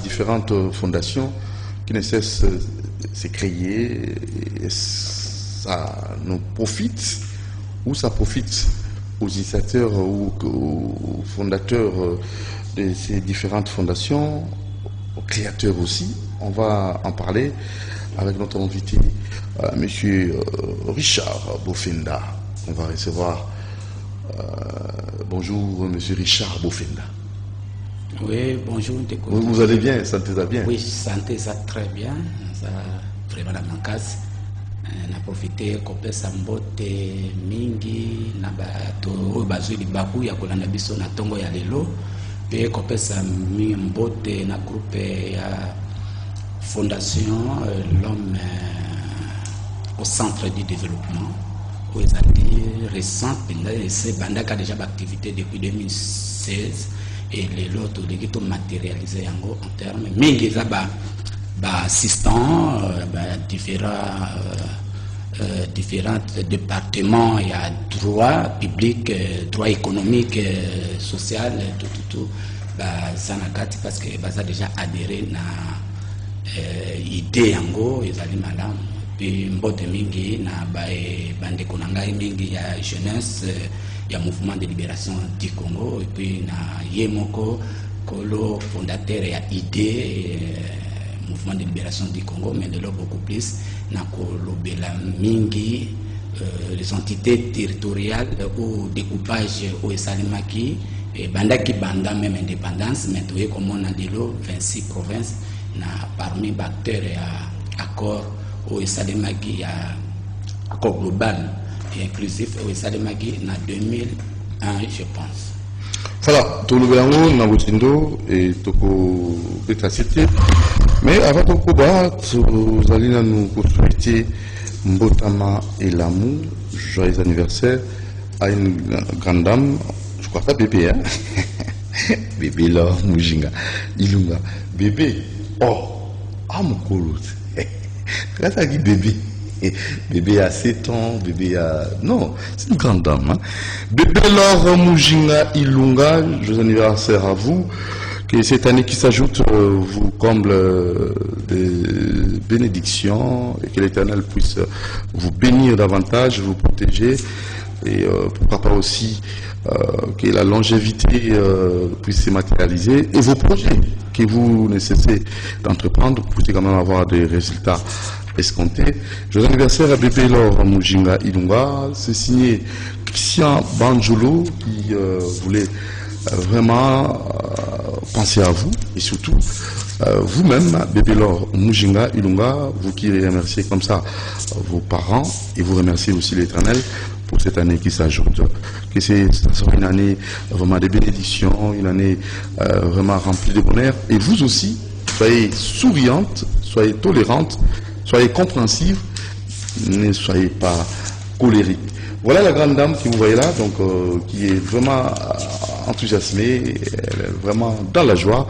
différentes fondations qui ne cessent de se créer, et ça nous profite, ou ça profite aux initiateurs ou aux fondateurs de ces différentes fondations, aux créateurs aussi. On va en parler avec notre invité, Monsieur Richard Bofenda. On va recevoir. Bonjour, Monsieur Richard Bofenda. Oui, bonjour. Vous allez bien, sentez-vous bien? Oui, santé ça très bien. Ça vraiment dans mon cas. Na profité kopé sambote mingi na bato bazui libaku ya kolanda biso na tongo ya lelo pe kopé mingi mbote na groupe ya fondation l'homme au centre du développement où ils ont dit récent c'est bandaka déjà d'activité depuis 2016 et les lots de qui ont matérialisé en termes mingi za ba assistants différents départements, il y a droit public, droit économique, social, tout ça n'a pas parce que ça a déjà adhéré à idée en gros, ils allaient madame puis mbote mingi na bande konanga mingi ya jeunesse, il y a mouvement de libération du Congo et puis na yemoko kolo fondateur ya idée mouvement de libération du Congo, mais de l'autre beaucoup plus na kolobela mingi les entités territoriales ou découpage au esalimaki et bandaki banda même indépendance mais tout comme on a dit 26 provinces na parmi acteurs et accord au esalimaki accord global et inclusif au esalimaki na 2001 je pense. Voilà, tout le monde na botindo et toko betacité. Mais avant de combattre, vous allez nous souhaiter Mbotama et l'amour, joyeux anniversaire à une grande dame, je crois pas bébé, hein? Bébé là, Mujinga, Ilunga, bébé, oh, ah mon colo, quand ça dit bébé, bébé a 7 ans, bébé a... Non, c'est une grande dame, hein? Bébé Laure Mujinga, Ilunga, joyeux anniversaire à vous. Et cette année qui s'ajoute vous comble de bénédictions et que l'Éternel puisse vous bénir davantage, vous protéger et pourquoi pas aussi que la longévité puisse se matérialiser et vos projets que vous ne cessez d'entreprendre puissent quand même avoir des résultats escomptés. Joyeux anniversaire à bébé Laure Mujinga Ilunga, c'est signé Christian Banjolo qui voulait vraiment penser à vous et surtout vous-même, bébé Laure Mujinga Ilunga, vous qui remerciez comme ça vos parents et vous remerciez aussi l'Éternel pour cette année qui s'ajoute. Que ça sera une année vraiment de bénédiction, une année vraiment remplie de bonheur et vous aussi, soyez souriante, soyez tolérante, soyez compréhensive, ne soyez pas colérique. Voilà la grande dame que vous voyez là, donc qui est vraiment enthousiasmée, elle est vraiment dans la joie.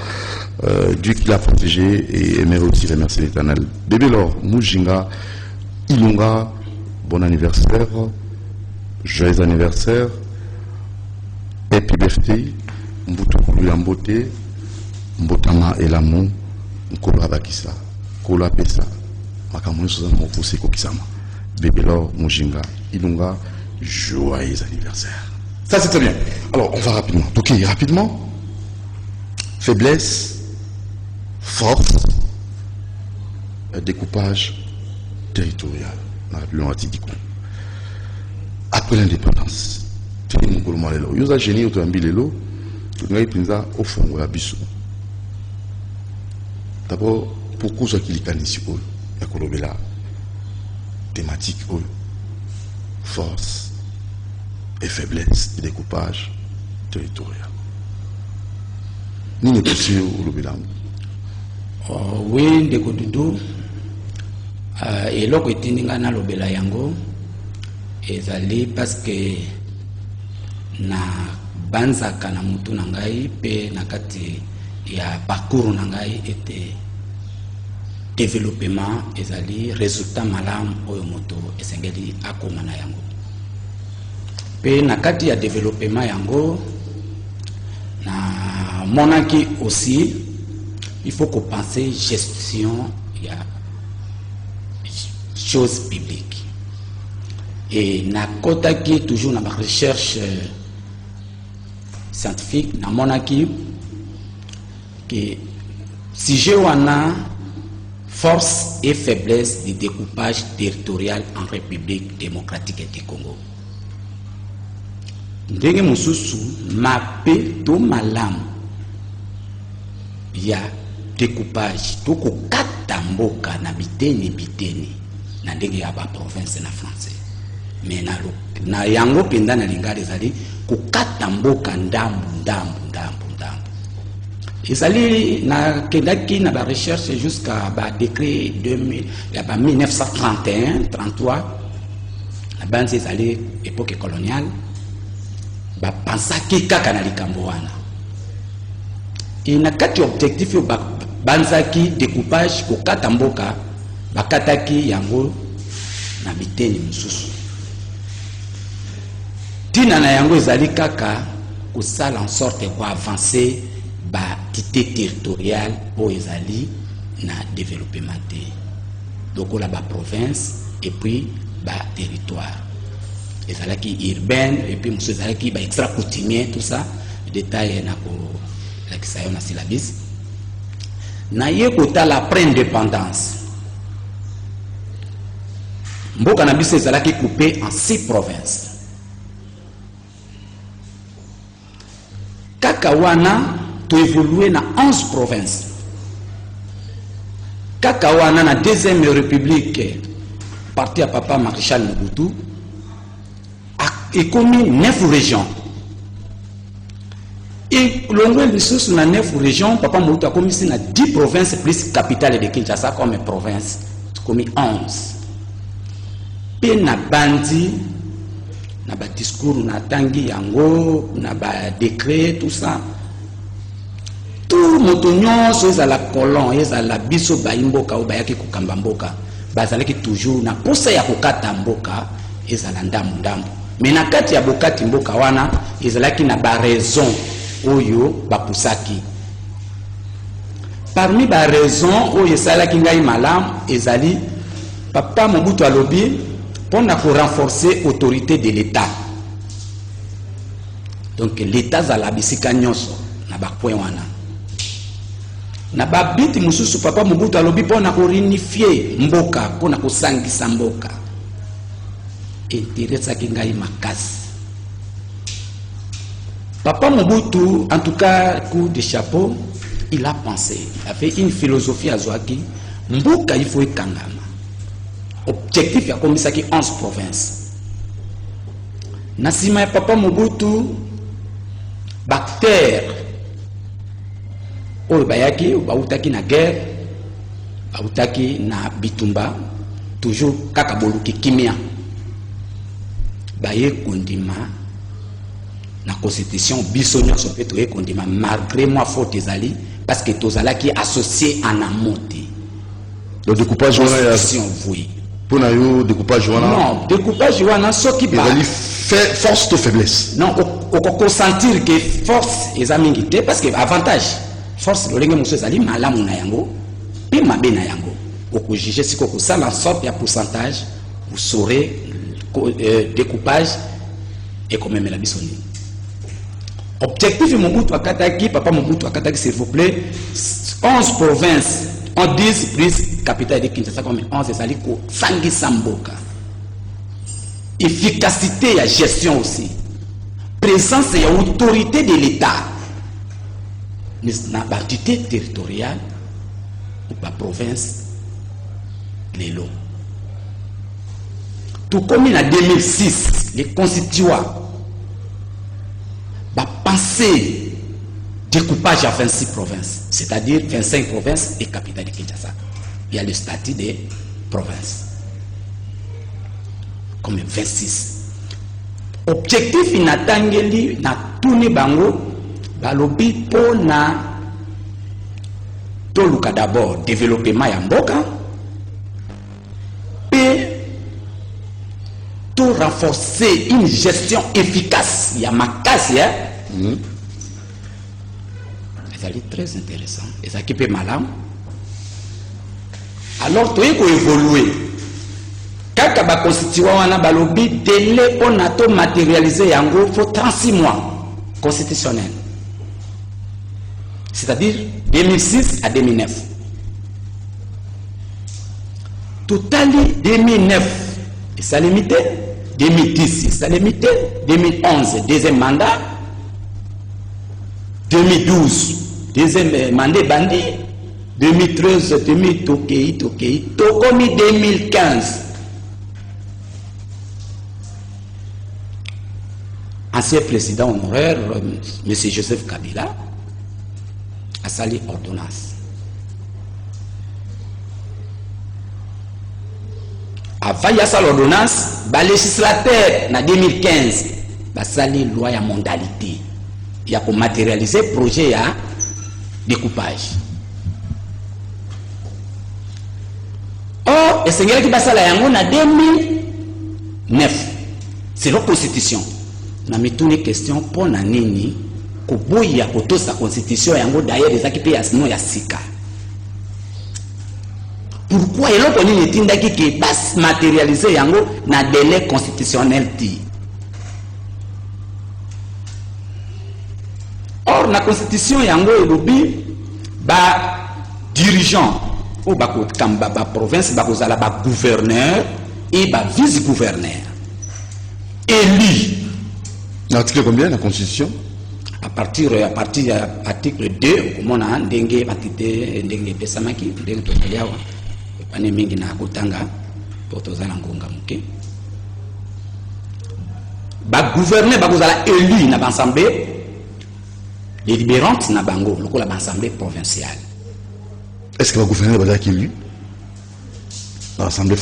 Dieu qui l'a protégée et aimerait aussi remercier l'Éternel. Bébé Laure Mujinga Ilunga, bon anniversaire, joyeux anniversaire, happy birthday, Mbutu Kulu Yambote, Mbotama et l'amour, Nkolo Abakisa, Kolo Apesa, Makamoué Suzanne Mopoussé Kokisama. Bébé Laure Mujinga Ilunga, joyeux anniversaire. Ça c'est très bien. Alors on va rapidement. Donc rapidement. Faiblesse, force, découpage territorial. Après l'indépendance, d'abord, pourquoi je suis ici la thématique force et faiblesse et découpage territorial. Ni possible au Lobelang. Oui, ndeko Dudu. Et loko etininga na lobela yango ezali parce que na banzaka na mutu na ngai pe na kati ya parcours na ngai était développement ezali résultat malam oyo moto esengeli akoma na yango pe na kati ya développement yango na monaki aussi il faut qu'on pense gestion, il y a choses publiques. Et na kota qui toujours dans ma recherche scientifique, na monaki que si j'ai une force et faiblesse du découpage territorial en République démocratique du Congo. Ndenge mususu mape to malamu ya découpage to ko katamboka na biteni na ndenge ya ba province na français mais na yango penda na lingari zali ko katamboka ndambu ezali na kendaki na ba recherche jusqu'à ba décret 2000 ya ba 1931 33 la banze ezali époque coloniale ba pensaki kaka na likambo wana et na kati objectif yo banzaki découpage ko katamboka bakataki yango na biteni mususu tina na yango ezali kaka ko sala en sorte ko avancer ba qualité territoriale po ezali na développement te donc la ba province et puis ba territoire ezalaki urbaine et puis monsieur ezalaki ba extra coutumier tout ça détail na ko la kisayo na syllabus na yekota la pré-indépendance mboka na biso ezalaki coupé en 6 provinces kaka wana to évoluer na 11 provinces kaka wana na deuxième république parti à papa Maréchal Mobutu et commis 9 régions et l'ongwe sous na 9 régions papa Mobutu a commis na 10 provinces plus capitale de Kinshasa comme province commis 11 pe na bandi na ba discours na tangi yango na ba décret tout ça tout motonyo so ezala colon ezala biso ba imboka o bayaki kokamba mboka bazalaki toujours na posa ya kokata mboka ezala ndambu mais na kati ya bokati mboka wana ezalaki na ba raison oyo bapusaki parmi ba raison oyo esalaki ngai malamu ezali papa Mobutu alobi pona ko renforcer autorité de l'État donc l'État zala bisika nyonso na ba point wana na ba biti mususu papa Mobutu alobi pona ko réunifier mboka pona ko sangisa mboka intéressa ki ngai makasi papa Mobutu en tout cas coup de chapeau il a pensé il a fait une philosophie à Zouaki mboka il faut ekangama objectif ya komisaki 11 provinces nasima ya papa Mobutu bactère oyo bayaki bautaki na guerre bautaki na bitumba toujours kaka boluki kimia baye kondima na constitution biso nyonso pe toye kondima malgré moi faute ezali parce que tozalaki associé en amote le découpage wana oui pour na yo découpage wana non découpage wana soki ba ezali force to faiblesse non on sentir que force ezamingi te parce que avantage force lolenge muso ezali malamu na yango pe mabe na yango oko juger siko ko sala sorte ya pourcentage vous saurez découpage et comme même la bisoni objectif Mobutu akataki papa Mobutu akataki s'il vous plaît 11 provinces en 10 plus capitale de Kinshasa comme 11 ezali ko sangisa mboka efficacité ya gestion aussi présence et autorité de l'État na entité territoriale ou pas province lelo tout comme en 2006 les constituants va penser découpage à 26 provinces c'est-à-dire 25 provinces et capitale de Kinshasa il y a le statut des provinces comme 26 objectif inatangeli na tuni bango balobi pona toluka d'abord développement ya mboka pe to renforcer une gestion efficace ya makasi ya très intéressant. Et ça qui peut malam. Alors, tu es évoluer. Quand tu as constitué un balobi, délai pour nato matérialiser, il faut 36 mois constitutionnel. C'est-à-dire 2006 à 2009. Total 2009, ça limité. 2010, ça limité. 2011, deuxième mandat. 2012, deuxième mandat bandit. 2013, 2015. Ancien président honoraire, M. Joseph Kabila, a sali ordonnance. Avant il y a l'ordonnance, le législateur en 2015 a sali loi à modalité. Il y a pour matérialiser le projet à découpage. Or, le Seigneur qui a sali en 2009, c'est la constitution. Na mitune question pour na nini kuboya kotosa constitution yango d'ailleurs des équipes ya sino ya sika. Pourquoi eloko nini tindaki ke bas matérialiser yango na délai constitutionnel ti. Or na constitution yango elobi ba dirigeant ou ba kamba ba province ba kozala ba gouverneur et ba vice-gouverneur élu. L'article combien la Constitution? À partir de l'article 2, comme on a dengue batité dengue pesamaki dengue totaliawa pane mingi na kotanga potozala ngonga muke. Ba gouverner ba kozala élu na l'assemblée délibérante na bango lokola l'assemblée provinciale. Est-ce que le gouverneur va être élu dans l'assemblée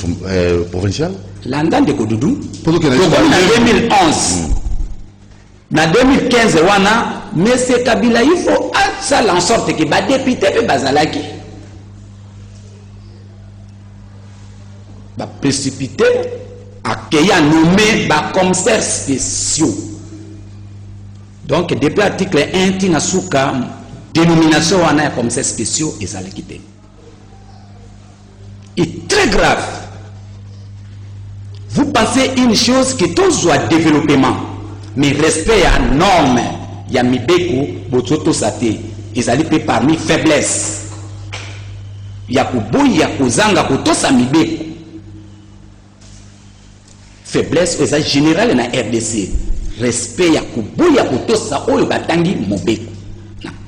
provinciale? L'andam de Kodoudou. Pour que en 2011. En 2015, M. Kabila, il faut faire en sorte que les députés de Bazalaki va précipiter à nommer les commissaires spéciaux. Donc, depuis l'article 1, il y a une dénomination de commissaires spéciaux et ça l'a quitté. Et très grave. Vous pensez une chose que tout soit développement. Mais respect à normes, il y a mibeko, bototo sate, ils allaient parmi faiblesse. Il y a kubo, il y a kozanga, kotosa mibeko. Faiblesse, c'est général na RDC. Respect, il y a kubo, il y a kotosa, oyo batangi mobeko.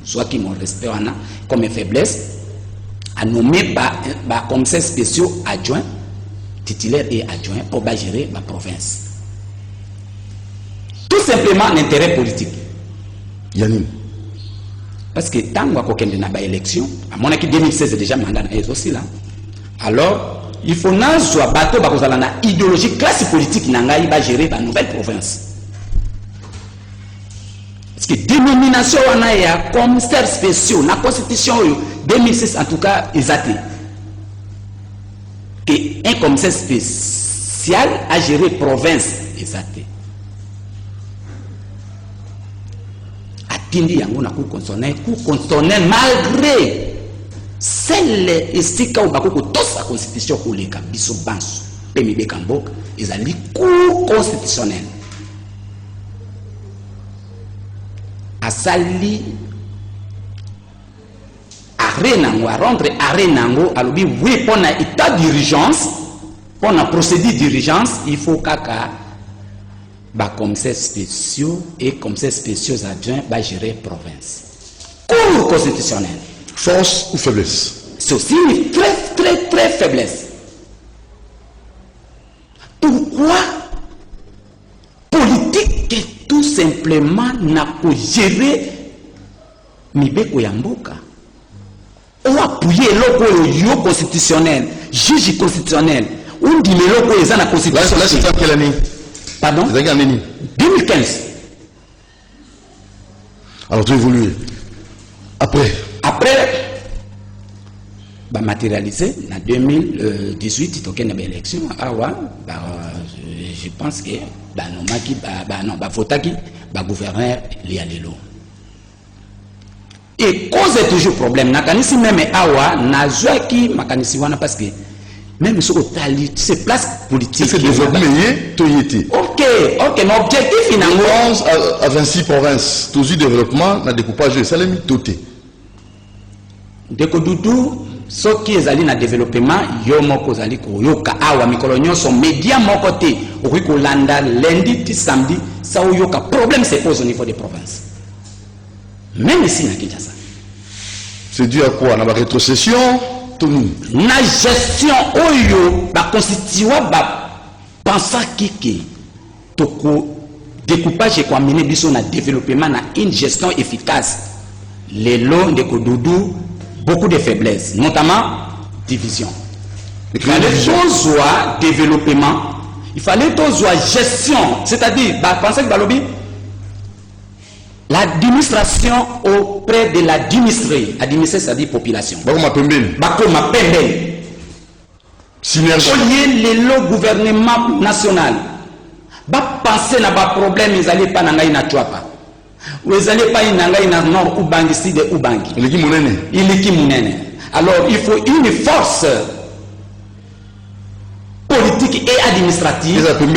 Soit qui mon respect wana comme faiblesse, à nommer ba commissaires spéciaux adjoints, titulaires et adjoints pour gérer ma province. Tout simplement l'intérêt politique. Yannim. Parce que tant qu'on a une élection, à mon avis 2016 est déjà mandat aussi là. Alors, il faut que soit bateau parce que la idéologie classe politique n'angaï va gérer la nouvelle province. Parce que dénomination on a commissaire spéciaux, la constitution 2006 en tout cas est athée. Et un commissaire spécial a géré province est athée. Atindi yango na cour constitutionnelle malgré celle esika ou bakoko tous la constitution pour les biso banso pembe kamboka ezali cour constitutionnelle asali arrêt nango à rendre arrêt nango alobi oui pour na état d'urgence pour na procédure d'urgence il faut kaka ba commissaires spéciaux et commissaires spéciaux adjoints va gérer province. Cour constitutionnelle. Force ou faiblesse? C'est aussi une très faiblesse. Pourquoi politique que tout simplement n'a pas géré Mibeko Yamboka? On a appuyé l'eau constitutionnel, juge constitutionnel. On dit mais l'eau est dans la constitution. Là, c'est en quelle année? Pardon? 2015. Alors tu évolues. Après bah, matérialisé en 2018, il y a une élection. Je pense que non, votaki, gouverneur Lialelo. et cause toujours problème nakanisi même awa nazwa ki makanisi wana parce que même sur otali c'est place politique c'est développement toyété ok mais objectif finalement 11 à 26 provinces toujours développement na découpage ça les mitoté deko dudu soki ezali na développement yo moko zali ko yoka awa mikolo nyonso média moko te okoki kolanda lundi ti samedi ça yoka problème se pose au niveau des provinces même ici na Kinshasa. C'est dû à quoi? Na ba rétrocession na gestion oyo ba constituer ba pensa kiki toko découpage ko amener biso na développement na une gestion efficace les lots de Kodoudou beaucoup de faiblesses notamment division. Il fallait soit développement, il fallait soit gestion, c'est-à-dire bah penser que balobi l'administration auprès de l'administré, administrer c'est-à-dire population. Bakoma pembeni. Bakoma pembeni. Synergie. Le gouvernement national. Ba penser na ba problème ils allaient pas na ngai na Chwapa. Ils allaient pas na ngai na nord ou bangi sud ou bangi. Il est monene. Il est qui monene. Alors il faut une force politique et administrative. Et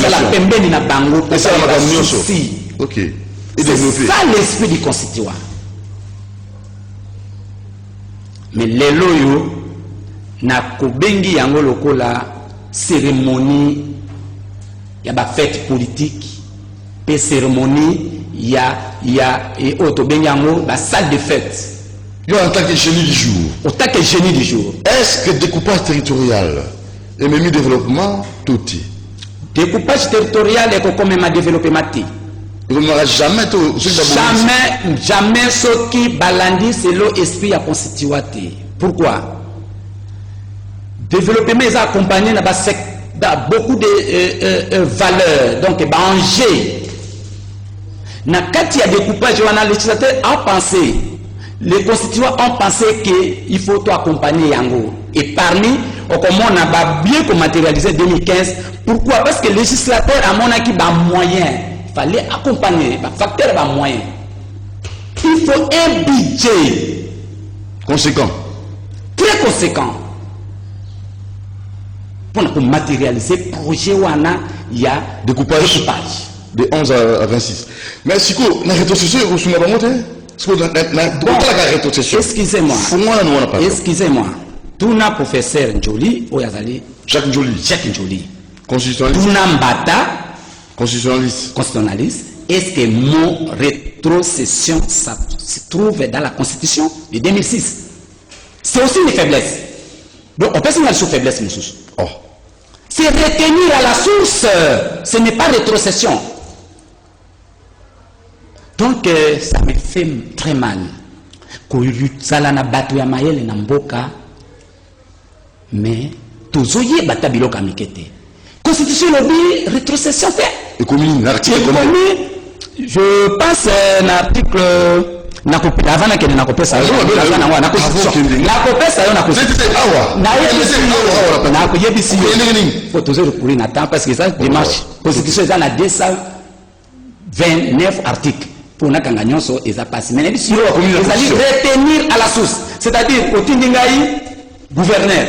la pembeni na bango. Et ça la souci. OK. C'est ça l'esprit du constituant. Mais les loyaux na kobengi yango lokola cérémonie ya ba fête politique et cérémonie ya et otobengi yango ba salle de fête. Yo en tant que génie du jour. En tant que génie du jour. Est-ce que découpage territorial et même développement tout découpage territorial est comme même développement il n'aura jamais ce qui balandi c'est l'esprit à constituer. Pourquoi? Développement est accompagné dans beaucoup de valeurs, donc enjeux. Na kati ya découpage, les législateurs ont pensé, les constituants ont pensé qu'il faut tout accompagner Yango. Et parmi, comment on a bien matérialisé 2015, pourquoi? Parce que le législateur a mon acquis moyen. Il fallait accompagner, facteur de moyen. Il faut un budget conséquent, très conséquent, pour matérialiser le projet où il y a découpage de 11 à 26. Mais si vous avez rétrocession, vous avez rétrocession. Excusez-moi. Tout na professeur Njoli, Jacques Njoli. Constitutionnaliste. Tout na Mbata. Constitutionnaliste. Est-ce que mon rétrocession ça se trouve dans la Constitution de 2006? C'est aussi une faiblesse. Donc on peut se mettre sous faiblesse, monsieur. Oh. C'est retenir à la source. Ce n'est pas rétrocession. Donc ça me fait très mal. Mais tous les batabilok amikete. Constitution lobby rétrocession fait. Je pense à l'article avant que na copie ça na constitution la copie ça na constitution na yebisi faut toujours recourir na temps parce que ça démarche constitution ça na 229 articles pour na kanganyon so eza passé mais si ils allaient retenir à la source c'est-à-dire otindingai gouverneur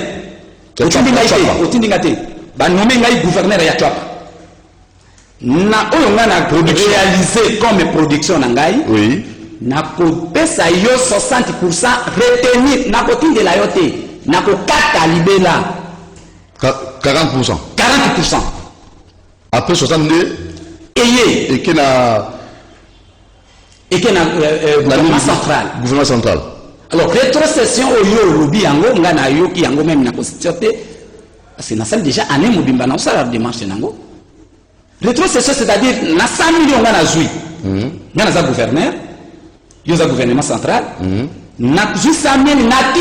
otindingai ba nommer ngai gouverneur ya Chwapa na oyo ngana réaliser comme production na ngai oui na kopesa yo 60% retenir na kotindela yo te na kokata libela 40%. Après 62 et que na gouvernement central. Alors rétrocession oyo lobi yango ngana yo ki yango même na constitution te parce que na salle déjà année mobimba na sala démarche nango. Rétrocession c'est-à-dire na 100 millions ngana zui. Ngana za gouverneur il y a un gouvernement central. Na juste 100 000, na 100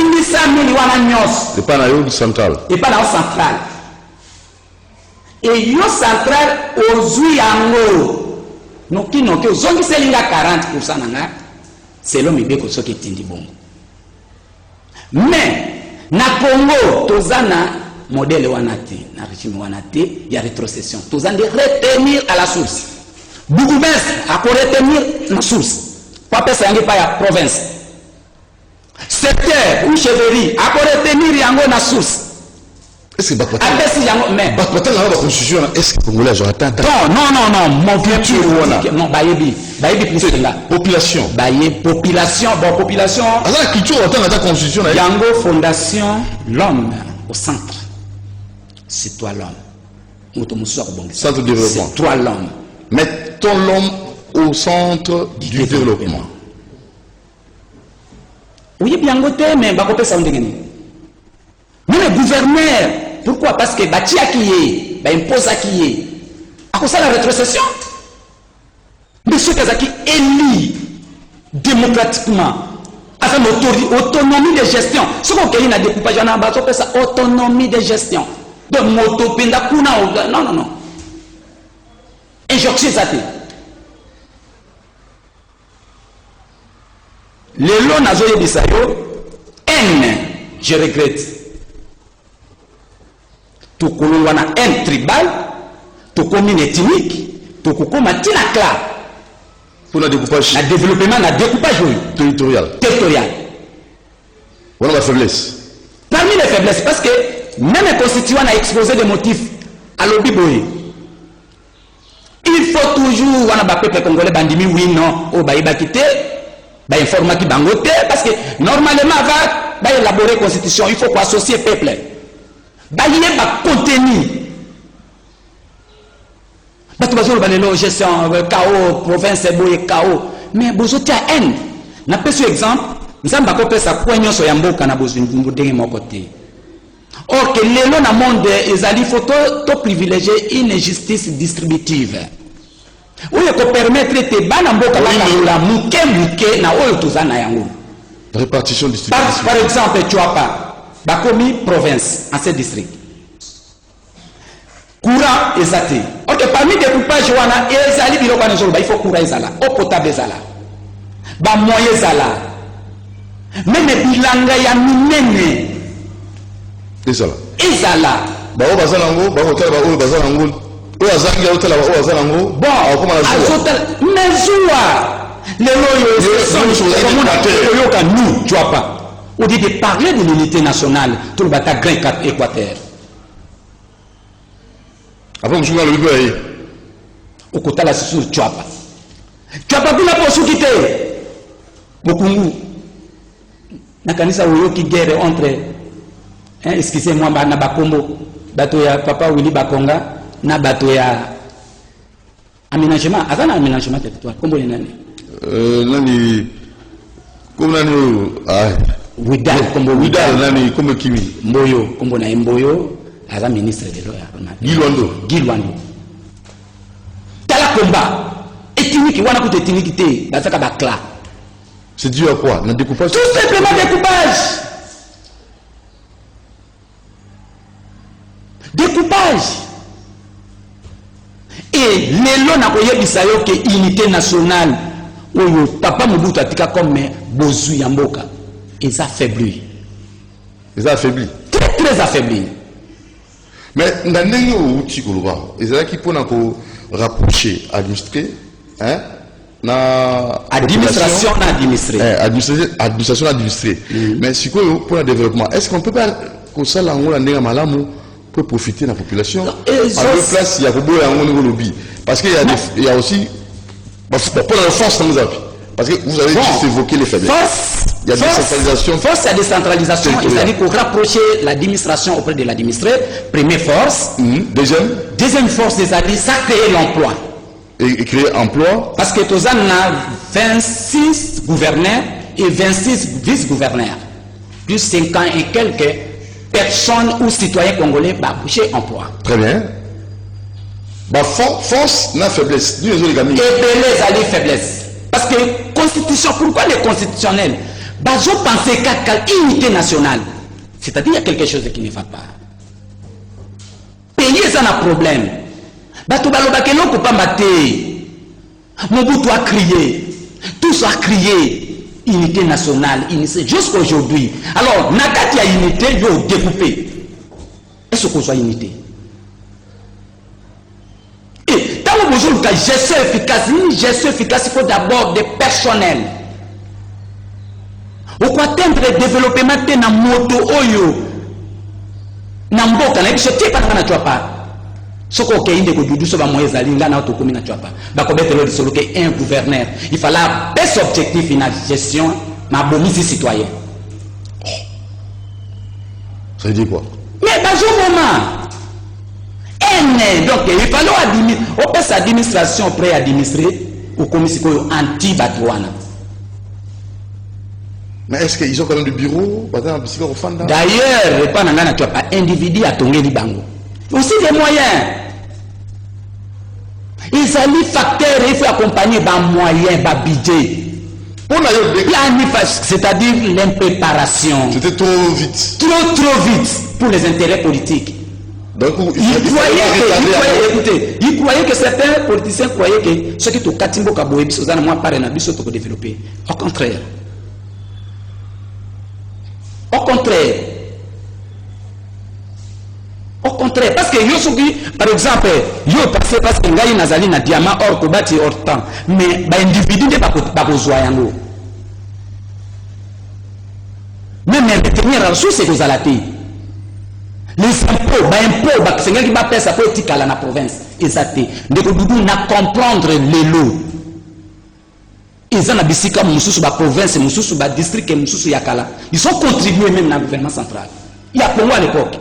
000 wana nyos. Et pas na yo central. Et pas na yo central. Et yo central ozui yango. Noki ozongi selinga 40% nanga. C'est l'homme ibeko soki tindi bongo. Mais na Congo tozana modèle wana te, na régime wana te, il y a rétrocession. Tozana de retenir à la source. Bougumès a pour retenir la source. Pas ça pas la province. secteur ou chevalerie à retenir yango na source. Est-ce que Bakpata mais la constitution, est-ce que les Congolais ont atteint? Non, mon vieux non, bayebi plus que là. Population. Population, bon, population. Alors la culture atteint la constitution. Yango fondation, l'homme au centre. C'est toi l'homme. Centre de développement. C'est toi l'homme. Mettons l'homme au centre du développement. Oui, bien goûté, mais Bakopé ça on dégaine. Mais le gouverneur, pourquoi? Parce que Bati a qui est, impose à qui est. À cause de la rétrocession. Monsieur Kazaki élit démocratiquement avec l'autonomie de gestion. Ce qu'on a découpage, on a ça autonomie de gestion. Donc, non. Injonction zate. Les lois nazoye bisayo, je regrette. Tout le wana un tribal, tout commune ethnique, tout comme tina cla. Pour le découpage. Le développement, le découpage territorial. On a la faiblesse. Parmi les faiblesses, parce que même un constituant a exposé des motifs à l'obiboy. Il faut toujours, on a un peuple congolais, bandimi, oui, non, au baïba quitté, informer qui bangote, parce que normalement, va élaborer la constitution, il faut qu'on associe le peuple. Il y a un contenu. Gestion, chaos, province, chaos. Mais vous avez un haine. N'a pas ce exemple. Nous avons pas ça poignon sur Yamboka na besoin de mon côté. Or que les lois dans le monde, il faut privilégier une justice distributive. Oui, il faut permettre de banamboka la mouke na oyo tozana yango. Répartition distributive. Par exemple, tu as pas. Bakomi province, en ce district. Courant ezate. Ok, parmi les coupages, il faut courant ezala, eau potable ezala. Ba moyen ezala. Même bilanga ya minene. Ezala. Bon, nous, tu vois pas. On dit de parler de l'unité nationale, tout le bataille grec Équateur. Après, je vais le voir. Au côté de la situation, tu vois pas. Tu as pas vu la possibilité. Beaucoup. Nakanisa Oyo qui guerre entre, excusez-moi, na Bakombo, bato ya Papa Willy Bakonga, na bato ya aménagement. Avant l'aménagement territoire, comment il y en a? Nani, comme nani, Widal, nani, comme Kimi. Mboyo, comme na Mboyo, à ministre de l'eau. Gilwando. Tala combat. Ethnique, wana koute ethnique te, bazaka bakla. C'est dû à quoi? Le découpage? Tout simplement découpage. Découpage. Et les lois n'a pas eu que unité nationale. Oyo papa Mobutu atika comme bozu yamboka. Ils affaibli. Ils affaibli. Très affaibli. Mais dans les outils Koulouba, ils ont qui pour rapprocher, administrer, hein? Administration administrée. Administration administrée. Mais si pour le développement, est-ce qu'on peut pas que ça là on pour profiter de la population? À deux places, il y a un lobby. Parce qu'il y a aussi pour la force dans nos appuis. Parce que vous avez juste évoqué les faiblesses. Il y a décentralisation. Force, il y a décentralisation. C'est-à-dire pour rapprocher l'administration auprès de l'administré. Première force. Deuxième force, c'est-à-dire ça crée l'emploi. Et créer emploi. Parce que tous on a 26 gouverneurs et 26 vice-gouverneurs. Plus 5 ans et quelques personnes ou citoyens congolais va boucher emploi. Très bien. Force n'a faiblesse. Et les alliés faiblesse. Parce que constitution, pourquoi les constitutionnels? Je pense qu'à unité nationale. C'est-à-dire qu'il y a quelque chose qui ne va pas. Pays, ça a un problème. Mobutu a crié, tous a crié unité nationale, jusqu'à aujourd'hui. Alors, Nakati a unité, il faut découper. Est-ce qu'on soit unité? Et dans le besoin de gestion efficace, il faut d'abord des personnels. Au atteindre le développement de na moto oyo na mboka na biso te pa na chwapa. Soko ke inde ko dudu so ba moyeza linga na to komi na chwapa. Ba ko betelo solo ke un gouverneur. Il fallait best objectif na gestion na bomisi citoyen. Ça veut dire quoi? Mais dans un moment donc il fallait administrer administration prêt administrer au commission anti-batouana. Mais est-ce qu'ils ont quand même du bureau? D'ailleurs, pas individu à tomber les bango. Aussi des moyens. Ils ont les facteurs, il faut accompagner par moyens, par budget. C'est-à-dire l'impréparation. C'était trop vite. Trop vite pour les intérêts politiques. Donc, il croyait que certains politiciens croyaient que ce qui est au Katimbo Kaboé, c'est un mois par an, c'est développer. Au contraire. Au contraire, parce que par exemple, yo passé parce que ngai nazali na diamant or ko bati or temps, mais ba individu ne pas besoin yango. Même retenir la ressource c'est aux alatés. Les impôts, bah c'est qui va faire sa politique à la province, exacté. De Doudou n'a comprendre les lots. Ils ont habité comme Moussou ba province, Moussou ba district et Moussou Yakala. Ils ont contribué même dans le gouvernement central. Il y a pour moi à l'époque.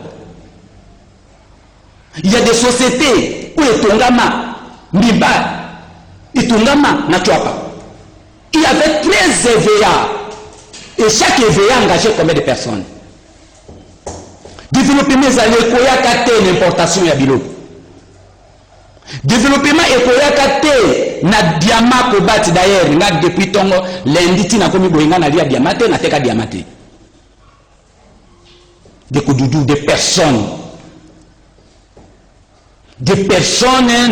Il y a des sociétés où Etongama, Miba, Etongama, Natuapa. Il y avait 13 EVA. Et chaque EVA engageait combien de personnes? Développer mes alliés, koyaka te l'importation ya bilo. Développement ekoyaka te na diamant ko bati d'ailleurs nga depuis tongo lundi tina komi boyinga na lia diamant te na teka diamant te. Des kodoudou des personnes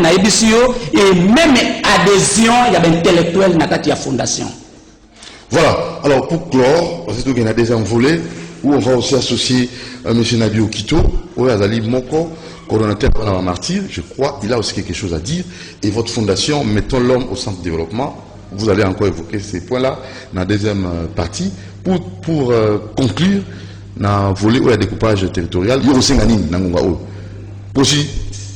na ebisio et même adhésion il y a intellectuel na kati ya fondation. Voilà, alors pour clore, parce qu'il y a des envolées où on va aussi associer M. Nabi Okito, où Azali Moko, coordonnateur de la Martyr, je crois, il a aussi quelque chose à dire. Et votre fondation, Mettons l'homme au centre de développement, vous allez encore évoquer ces points-là dans la deuxième partie. Pour conclure, dans le volet où il y a découpage territorial, il y a aussi un Nangonga. Aussi,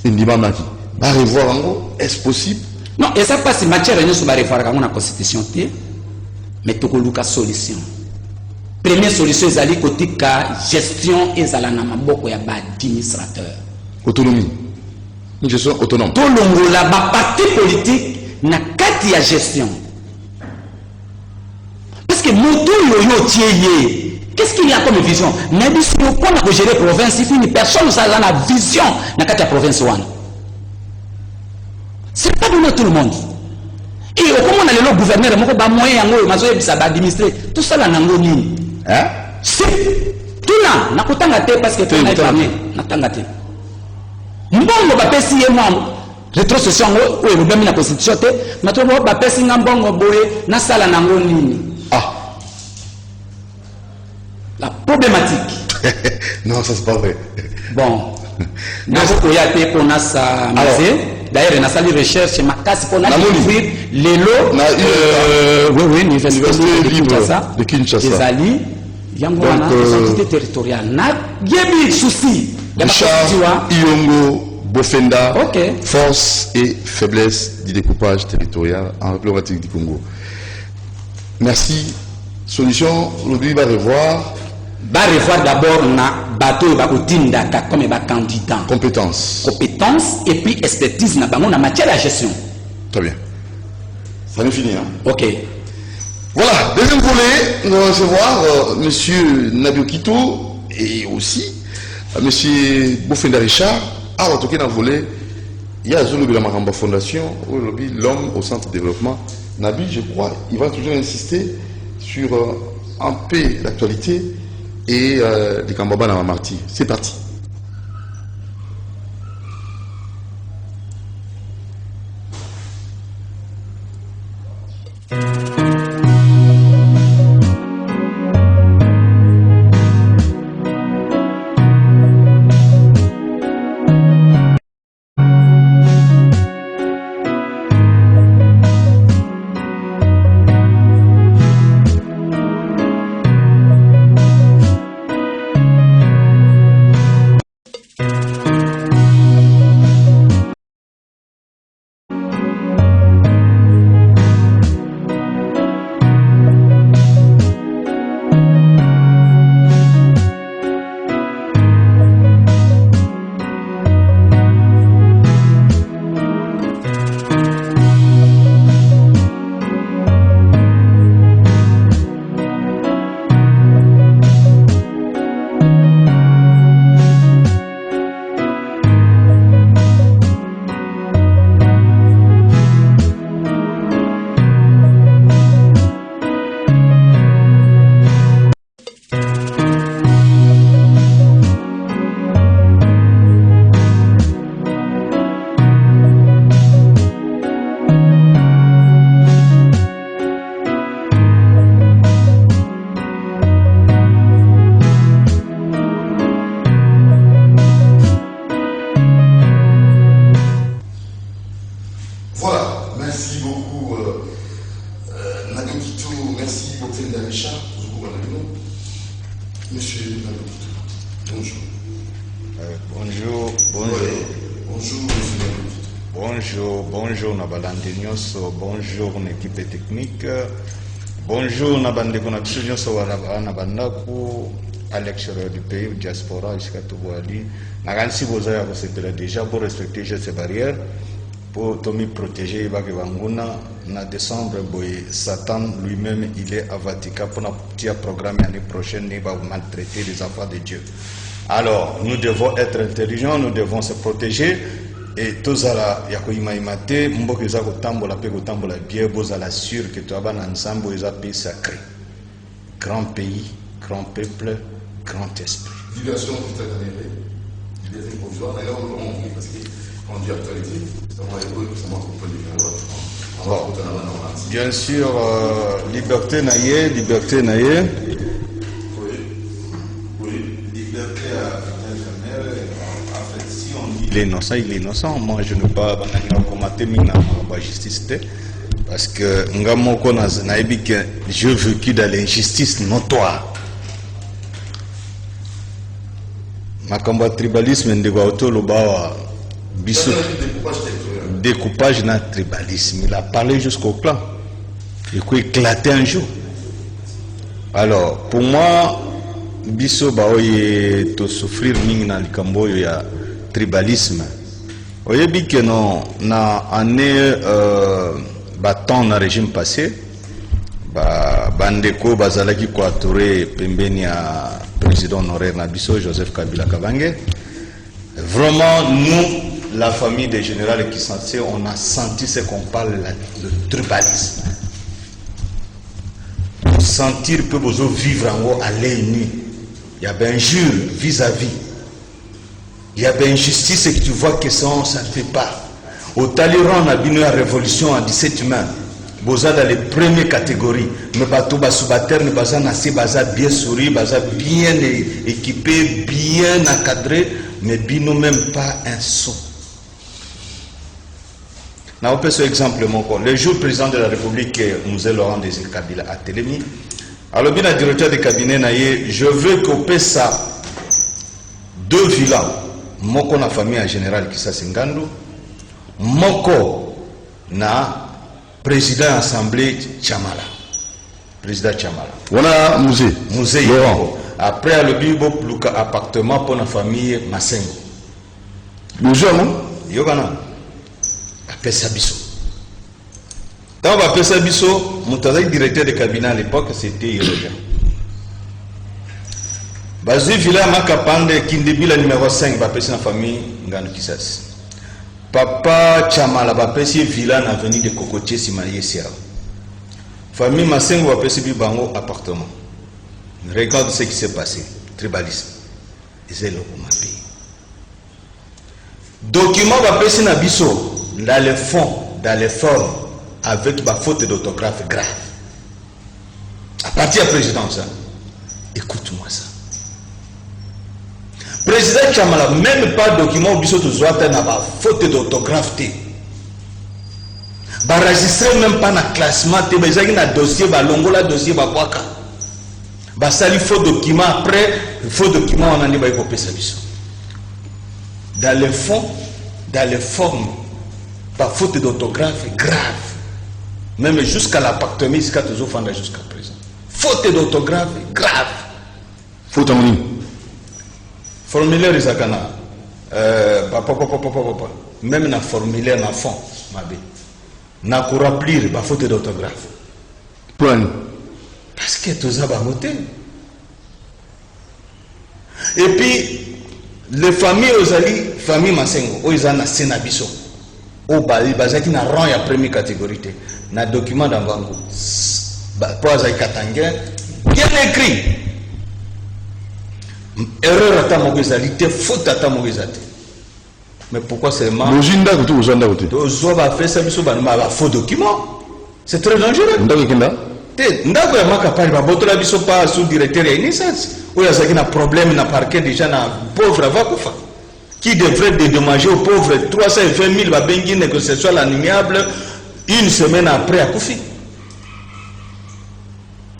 une demande qui va revoir en gros, est-ce possible? Non, et ça passe matière à nous sur la réforme de la Constitution, mais tout le monde a solution. Première solution, c'est la gestion et la administrateur. Autonomie. Une gestion autonome. Tout le monde a parti politique n'a qu'à gestion. Parce que moto yoyo qu'est-ce qu'il y a comme vision? Même si on peut gérer la province, il faut une personne qui a la vision dans la province. Ce n'est pas donné à tout le monde. Et comment on a le gouverneur, on a moyen d'administrer tout ça là. Hein? Si tout là, n'a pas tangate parce que tu n'as pas mis, n'a tangate. Mbongo ba pesi ye mwa rétrocession o e lobemi na constitution te, matobo ba pesi nga mbongo boye na sala nango nini. Ah. La problématique. Non, ça c'est pas vrai. Bon. Nako ya te pona sa mazé. D'ailleurs, on a sali recherche ma casse pour ouvrir les lots. Oui, l'université de Kinshasa. Des alliés. Yangwana, société territoriale. N'a pas souci. Richard Iyongo Bofenda, force et faiblesse du découpage territorial en République du Congo. Merci. Solution, l'oubli va revoir. Va revoir d'abord na bateau et bakotinda comme candidat. Compétence et puis expertise na bango na matière de gestion. Très bien. Ça n'est fini. Hein? Ok. Voilà, deuxième volet, nous allons recevoir M. Nabi Okito et aussi M. Bofenda Richard. Ah, en tout cas, dans le volet, il y a Zolo de la Maramba Fondation, l'homme au centre de développement. Nabi, je crois, il va toujours insister sur un peu l'actualité et les Kambaba dans la Martyr. C'est parti. Bonjour. Bonjour, bonjour Nabalandi Nyonso, bonjour l'équipe technique, bonjour Nabande Konabsu Nyonso Nabandaku, à l'extérieur du pays, diaspora, jusqu'à Toubouali. Nagansi Boza c'était déjà pour respecter ces barrières, pour Tommy protéger Bagavanguna. En décembre, Satan lui-même, il est à Vatican pour un petit programme l'année prochaine, il va maltraiter les enfants de Dieu. Alors, nous devons être intelligents, nous devons se protéger. Et tous à yakoima imate, mboke za kotambola pe kotambola bien, bozala sûr que tu as ensemble les pays sacré. Grand pays, grand peuple, grand esprit. Diversion qui t'a arrivé, liberté provisoire. D'ailleurs, on dit parce qu'on dit actualité, c'est bien sûr, liberté naïe, liberté naïe. Il est innocent. Moi, je ne peux pas commenter la justice parce que j'ai vécu dans l'injustice notoire. Ma combat tribalisme découpage dans tribalisme. Il a parlé jusqu'au clan. Il a éclaté un jour. Alors, pour moi, biso baoye to souffrir mingi na likambo ya tribalisme. Oyebi que non na année temps na régime passé bandeko bazalaki ko atourer pembeni ya président honoraire na biso Joseph Kabila Kabange. Vraiment nous la famille des généraux qui sentait, on a senti ce qu'on parle de tribalisme. Sentir que vous vivre en haut à l'ennemi. Il y avait injure vis-à-vis. Il y avait injustice et que tu vois que ça ne fait pas. Au Talibran, on a vu la révolution en 17 humains. Vous êtes dans les premières catégories. Mais bateau basubater, ne baza nasi, baza bien souri, baza bien équipé, bien encadré, mais bino même pas un son. On peut ce exemple mon corps. Le jour président de la République, Moussé Laurent Désiré Kabila a télémis. Alors bien le directeur de cabinet naïe, je veux qu'on paie ça 2 villas. Moko na famille en général qui s'assingandu. Moko na président assemblée Chamala. Président Chamala. Voilà Moussé Laurent. Après le bibo pluka appartement pour la famille Massengo. Bonjour non? Yogana. Apesa biso. Quand on apesa biso, mon directeur de cabinet à l'époque c'était Hiroja. Bazi villa makapande kindebila numéro 5 bapesi na famille Nganu Kisasi. Papa Chamala bapesi villa na avenue de Cocotier Simaye Sierra. Famille Massengo bapesi bibango appartement. Regarde ce qui s'est passé. Tribalisme. C'est le pays. Document bapesi na biso dans le fond, dans les formes, avec ma faute d'orthographe grave. À partir de la présidence, écoute-moi ça. Président Chamala, même pas document au biso de Zouata n'a pas faute d'orthographe. Ba enregistré même pas na classement, ba ezaki na dossier ba longola dossier ba kwaka. Ba sali faux document après, faux document on a dit ba ikopé ça biso. Dans le fond, dans les formes, par faute d'orthographe grave. Même jusqu'à l'appartement, jusqu'à présent. Faute d'orthographe grave. Faute en ligne. Formulaire Isakana. Même dans formulaire, dans fond, n'a qu'à remplir par faute d'orthographe. Point. Parce que tout ça va voter. Et puis, les familles Ozali, famille Massengo, ils ont un Sénabiso. Au Bali, bazaki na rang ya première catégorie. Na document d'Angango. Pour Azakatanga, bien écrit. Erreur à ta mauvaisalité, faute à ta mauvaisalité. Mais pourquoi seulement. Lojinda que tout uzanda côté. Ozoba fait ça, biso banuma ba faux document. C'est très dangereux. Ndako kenda. Ndako ya makapari ba botola biso pas sous directeur ya initiative. Oya zaki na problème na parquet déjà na pauvre avakufa. Qui devrait dédommager aux pauvres 320 000 babengi négociation à l'amiable une semaine après à Koufi.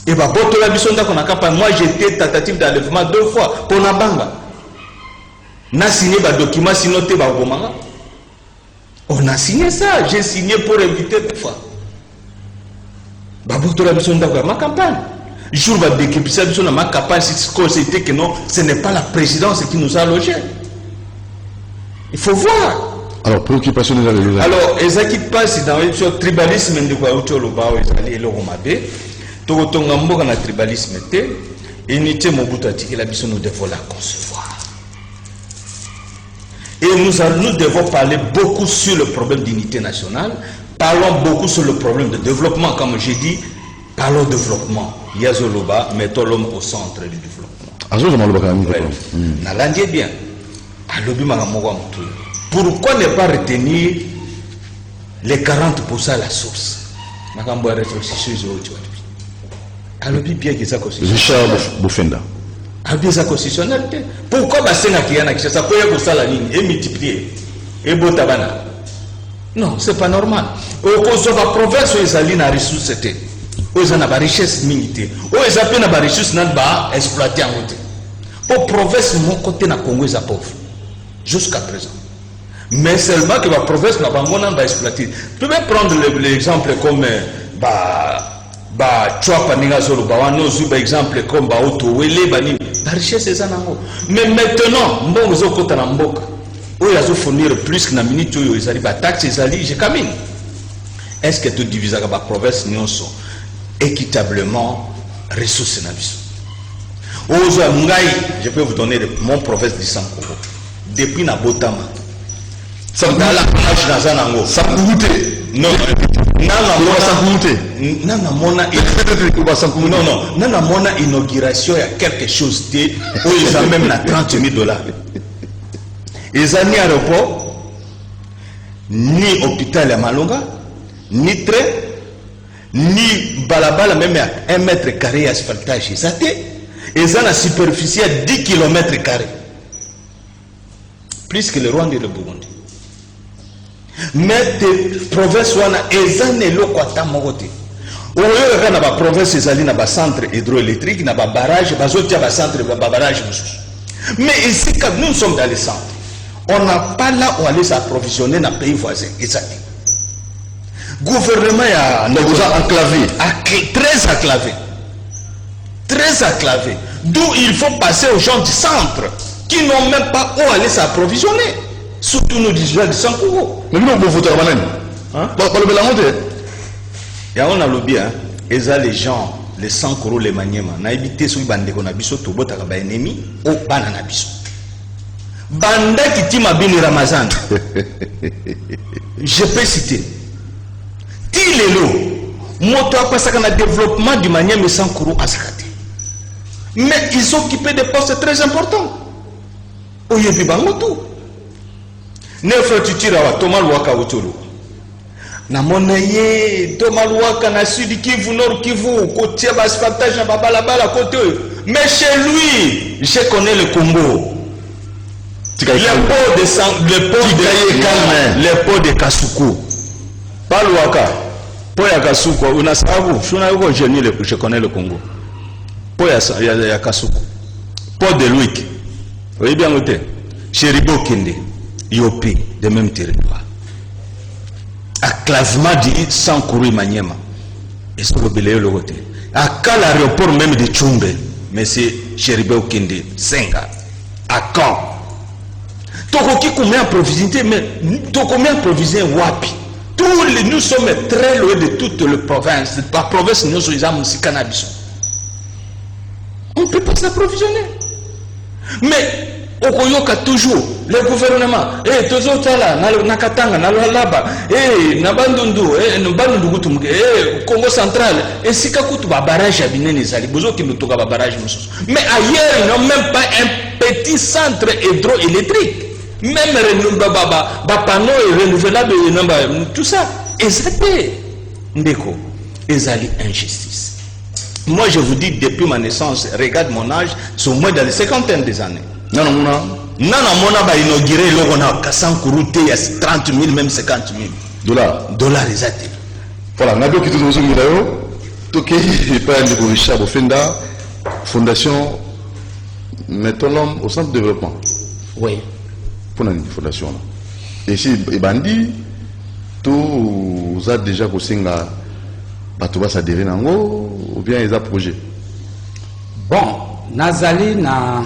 Et bah, Botola Bisonda qu'on a capable. Moi, j'étais tentative d'enlèvement 2 fois pour Nabanga. Na signé un document, sinon t'es bah, on a signé ça. J'ai signé pour éviter 2 fois. Bah, Botola Bisonda, ma campagne. Jour va décapiter ma campagne, c'était que non, ce n'est pas la présidence qui nous a logés. Il faut voir. Alors, préoccupation des alliés. Alors, et ça qui passe dans le tribalisme de quoi ils allaient le romader. Tout le temps, dans le tribalisme, unité Mobutu la mission nous devons la concevoir. Et nous devons parler beaucoup sur le problème d'unité nationale. Parlons beaucoup sur le problème de développement, comme j'ai dit. Parlons de développement. Yazoloba, mettons l'homme au centre du développement. N'allez bien. Pourquoi ne pas retenir les 40% à la source? Richard Bofenda. Pourquoi ça peut multiplier? Non, c'est pas normal. Au Kosovo, la province où ils allaient dans les ressources, ils ont la richesse militaire. Ils ont la richesse exploitée en côté. Pour province, mon côté na Congo est pauvre. Jusqu'à présent. Mais seulement que la province n'a pas exploité. Tu peux prendre l'exemple comme exemple comme la richesse est en haut. Mais maintenant, où ils ont fournir plus que la minute où ils arrivent à taxer, je camine. Est-ce que tu divises la province équitablement ressources je peux vous donner mon province de Sankoro. Depuis Nabotama. Non, inauguration, il y a quelque chose où ils ont même $30,000. Ils ont ni aéroport, ni hôpital à Malonga, ni train, ni balabala, même à 1 mètre carré asphaltage. Ils ont la superficie à 10 km². Plus que le Rwanda et le Burundi. Mais les provinces, ils ont les locaux à Tamogoté. Au lieu de la province, ils ont un centre hydroélectrique, un barrage, un centre de barrage. Mais ici, quand nous sommes dans le centre, on n'a pas là où aller s'approvisionner dans les pays voisins. Le gouvernement est enclavé. Très enclavé. Très enclavé. D'où il faut passer aux gens du centre qui n'ont même pas où aller s'approvisionner. Surtout nos dirigeants de Sankoro. Mais nous, on peut voter à Banen. Et on a lobby, et ça, les gens, les Sankoro, les Maniema, on a évité ce bande qu'on a biso, tout bota ba ennemi, au banana biso. Banda qui tima bini Ramazan. Je peux citer. Tilelo, moto après ça qu'on a développement du Maniema et Sankoro à Sakate. Mais ils sont occupés de postes très importants. Au Yebi Bangoto. Neuf tu tires à Thomas Waka Otolo. Na monaye Thomas Waka na sud Kivu, nord Kivu, côté asphaltage na babalabala côté. Mais chez lui, je connais le Congo. Le pot de Kasuku. Pas le Waka. Pot ya Kasuku. Unasabu, je connais le Congo. Pot ya Kasuku. Pot de Louik. Vous voyez bien noté. Chéribo Kende. Yopi, de même territoire. Acclavement dit sans courir Maniema. Et ce que vous voulez le côté. À quand l'aéroport même de Tchumbe, mais c'est Chéribo Kende, Senga. À quand? Tokoki combien approvisionné, mais combien approvisionné Wapi? Nous sommes très loin de toute la province. La province, nous sommes ici cannabis. On ne peut pas s'approvisionner. Mais Okoyoka toujours le gouvernement toujours tala na Katanga na Lualaba na Bandundu na Bandundu gutumke Congo central et sikakutu ba barrage ya binene zali bozo ki mutoka ba barrage mususu. Mais ailleurs ils n'ont même pas un petit centre hydroélectrique, même ba panneau renouvelable tout ça. Et c'était ndeko ezali injustice. Moi je vous dis depuis ma naissance, regarde mon âge, c'est au moins dans les 50 des années. Non, on a inauguré le Sankoro, il y a 30 000, même 50 000 dollars. Dollars exactement. Voilà, Nabio qui te dit Toké, pas un Richard Bofenda, Fondation Mettons l'homme au centre de développement. Oui. Pour une fondation. Et si Bandi, tout ça déjà que Singa, tu vas s'adhérer ou bien ils ont projet. Bon, Nazali na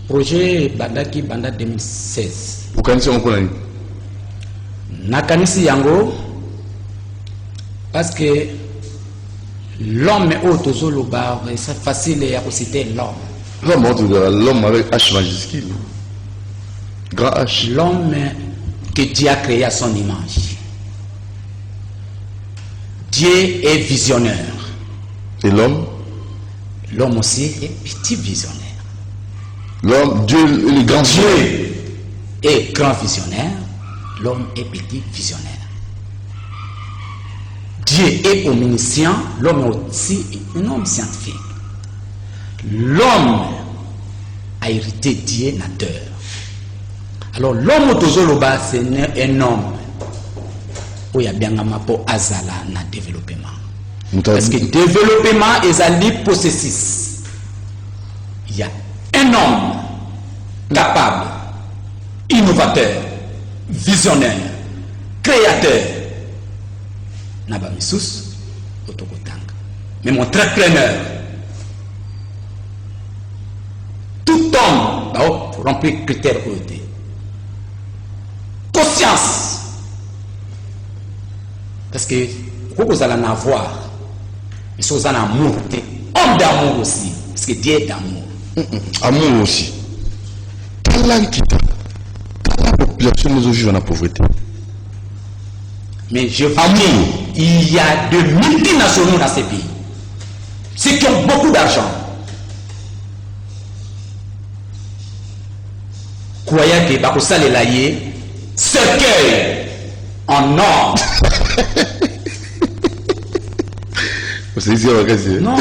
projet Bandaki Banda 2016. Vous connaissez mon collègue? Nakanisi Yango, parce que l'homme est autozoloba, c'est facile à citer l'homme. L'homme avec H majuscule. Grand H. L'homme que Dieu a créé à son image. Dieu est visionnaire. Et l'homme? L'homme aussi est petit visionnaire. L'homme, Dieu, le grand Dieu est grand visionnaire. L'homme est petit visionnaire. Dieu est omniscient. L'homme est aussi un homme scientifique. L'homme a hérité Dieu nateur. Alors l'homme autozoloba c'est un homme où il y a bien un pour azala na développement. Parce que développement est un processus. Il y a un homme capable, innovateur, visionnaire, créateur. Naba missus autokotanga. Mais mon entrepreneur. Tout homme pour remplir critères OET. Conscience. Parce que vous allez en avoir. Mais si vous avez un amour, homme d'amour aussi. Parce que Dieu est d'amour. Amour aussi. Talent qui la population nous juge dans la pauvreté. Mais je vous dis, il y a de multinationaux dans ces pays. Ceux qui ont beaucoup d'argent. Croyez que Bakosa les laïers cercueil en or. Non.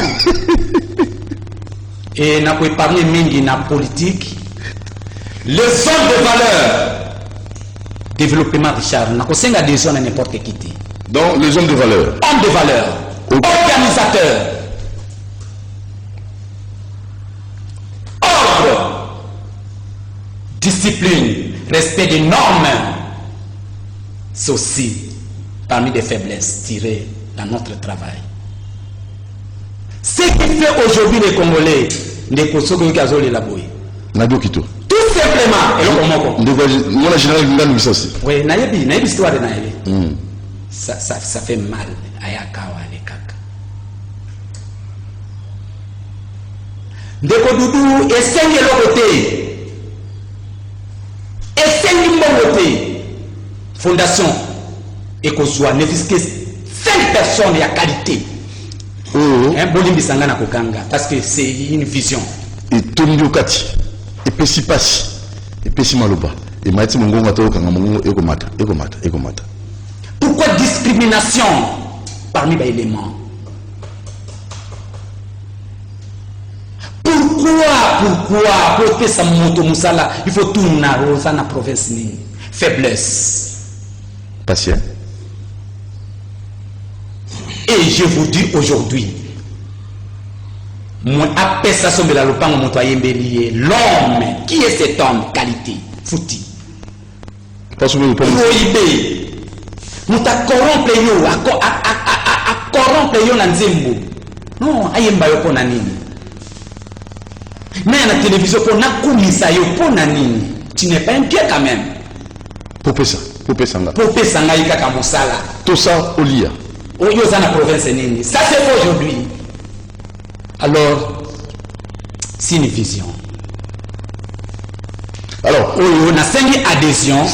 Et n'a pas parlé mingi na politique. Les hommes de valeur. Développement Richard. N'a pas des zones à n'importe qui. Donc les hommes de valeur. Hommes de valeur. Okay. Organisateurs. Ordre. Discipline. Respect des normes. C'est aussi parmi des faiblesses tirées dans notre travail. Ce qui fait aujourd'hui les Congolais, les Kosoko Kazoli Laboui. Tout simplement, et moi, la générale, nous aussi. oui, Naïbi, histoire de Naïbi. Ça fait mal à Yakawa, les Kaka. Ndeko Doudou, essaye l'autre. Essaye l'autre. Fondation Ekozwa, ne fût que 5 personnes et à qualité. Un bolimbi sangana kokanga parce que c'est une vision. Et Tondio Kati, et Pessi Passi, et Pessi Maloba, et Maïti Mongonga Toka Mongo Egomata. Pourquoi discrimination parmi les éléments? Pourquoi pour que ça monte Moussala, il faut tourner dans la province ni faiblesse. Patient. Et je vous dis aujourd'hui, moi appelle ça sur la lopang mon toyer bélier. L'homme, qui est cet homme? Qualité, fouti. Pas sur le point. Prohibé. Nous t'a corrompre yo, à corrompre yo na nzembo. Non, ayemba yo pona nini. Mais à la télévision pour na kumisa yo pona nini. Tu n'es pas inquiet quand même. Popé Sanga. Popé Sanga yika kamosala. Tout ça au lia. Dans la province nini. Ça c'est fait aujourd'hui. Alors, c'est une vision. Alors, on a 5 adhésions.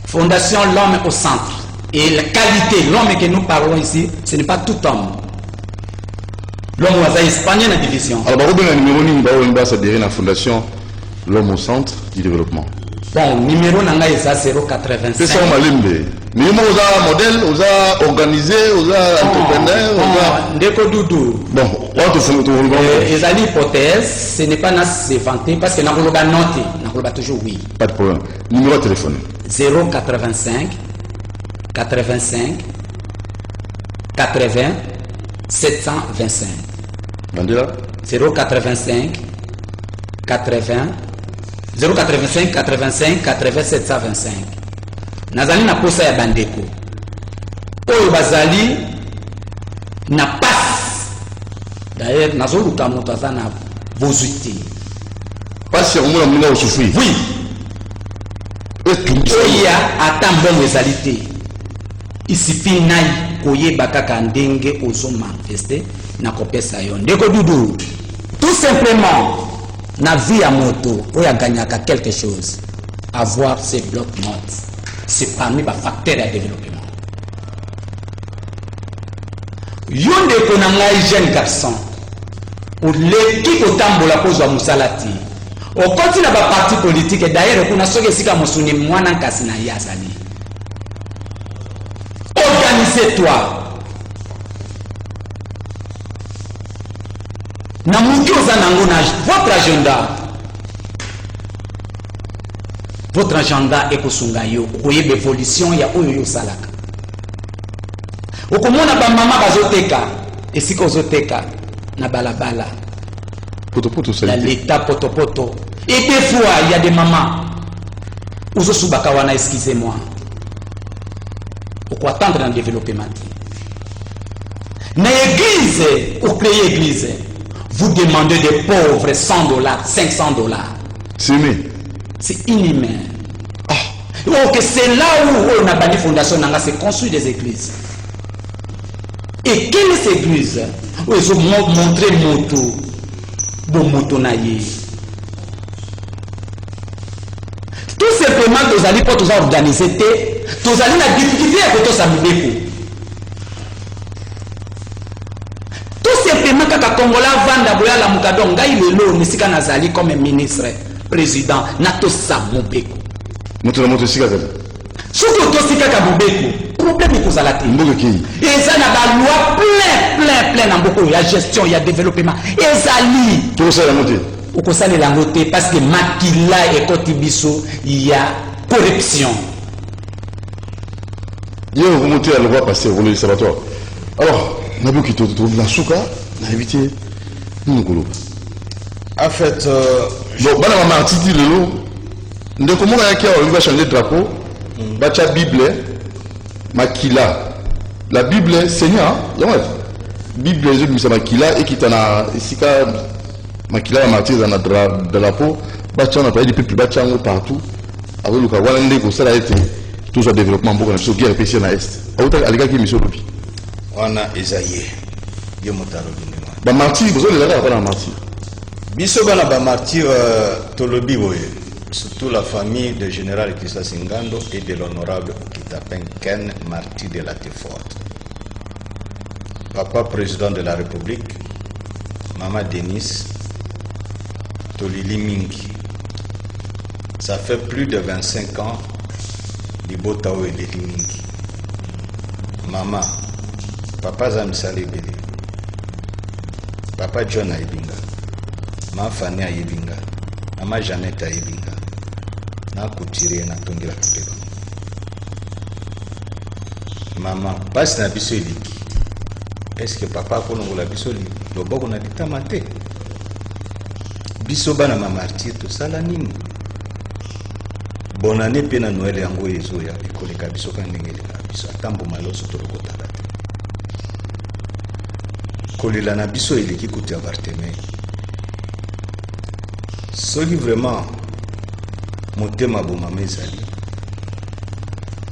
Fondation l'homme au centre. Et la qualité, l'homme que nous parlons ici, ce n'est pas tout homme. L'homme au espagnol dans la division. Alors, vous avez un numéro de la Fondation l'homme au centre du développement. Bon, numéro nanga est à 085. C'est ça, Malimbe. Mais vous avez un modèle, vous avez organisé, vous avez entrepreneur, vous avez... Ndeko Doudou. Bon, on te fait les hypothèses, ce n'est pas se vanter parce que nous avons noté, nous avons toujours oui. Pas de problème. Numéro de téléphone. 085 85 80 725. Mandela 085 80 085 85 80 725. Nazali na posa ya bandeko. Oyo bazali na passe. D'ailleurs, nazoluka moto aza na bozwite. Passe ya komona muna osufri. Oui. Oya ata mbongo ezali te. Isipi nai koyeba kaka ndenge ozo manifester na kopesa yo. Ndeko Dudu, tout simplement, na vie à moto, oya gagnaka quelque chose. Avoir ces blocs-notes, c'est parmi les facteurs de développement. Yonde konanga jeune garçon, ou l'équipe au tambola pose à Moussalati. Au continue ba parti politique, et d'ailleurs, on a soke sika mosuni mwana kasi na yazali. Organisez-toi. Na muki ozanango na votre agenda est kosunga yo koyeba évolution ya oyo yo salaka. Okomona ba mama bazoteka esika ozoteka na balabala. Poto La l'état poto. Et des fois il y a des mamans uzosubaka wana, excusez-moi. Pourquoi attendre dans le développement? Na église, pour créer église, vous demandez des pauvres $100, $500. C'est inhumain. Donc c'est là où on a banni fondation Nanga, c'est construit des églises. Et quelles églises où ils ont montré moto, bon moto naïe. Tout simplement, tous allez pas tous organiser, tous allez la difficulté à côté de tout simplement, quand le Congolais vend boya la mukadon, ngai lelo nisika nazali comme ministre, président, nato sabobeko. Moto sika zali. Surtout to sika kabobeko. Problème est kozalati. Et ça n'a pas loi plein dans beaucoup. Il y a gestion, il y a développement. Et ça lit. Tout ça la montée. Au conseil de la montée parce que Makila et Kotibiso, il y a corruption. Il y a une remontée à la loi passée au le sabatoire. Alors, on a vu qu'il trouve la souka, on a évité nous. En fait, bon, on a dit le lot. Donc, comment on va changer de drapeau? Bacha Bible, Makila. La Bible, Seigneur, la Bible, c'est Makila et qui t'en a ici Makila la martyr dans le drapeau. Bacha on a parlé du peuple, Bacha partout. Avec le Kawalande, ça a été tout ce développement pour la guerre PC na Est. On a Esaïe. Ba martyr, vous avez là pas martyr. Biso bana ba martyr Tolobi boye. Surtout la famille de général Kissa Singando et de l'honorable Okitapen Ken, martyr de la Téforte. Papa président de la République, maman Denis, Tolili Mingi. Ça fait plus de 25 ans, Libotao et Lili Mingi. Maman, papa Zamisale Bele, papa John Aibinga, maman Fanny Aibinga, maman Jeannette Aibinga. Na kutire na tongela kuteba mama basi na biso eliki. Est-ce que papa konongola biso loboko na litama te? Biso bana ma martyr to sala nini? Bonne année pe na Noël yango ezoya ekoleka biso ka ndengeli ka biso atambo maloso to lokotala te. Kolela na biso eliki kutia Barthélemy. Soki vraiment Motema Bomama ezali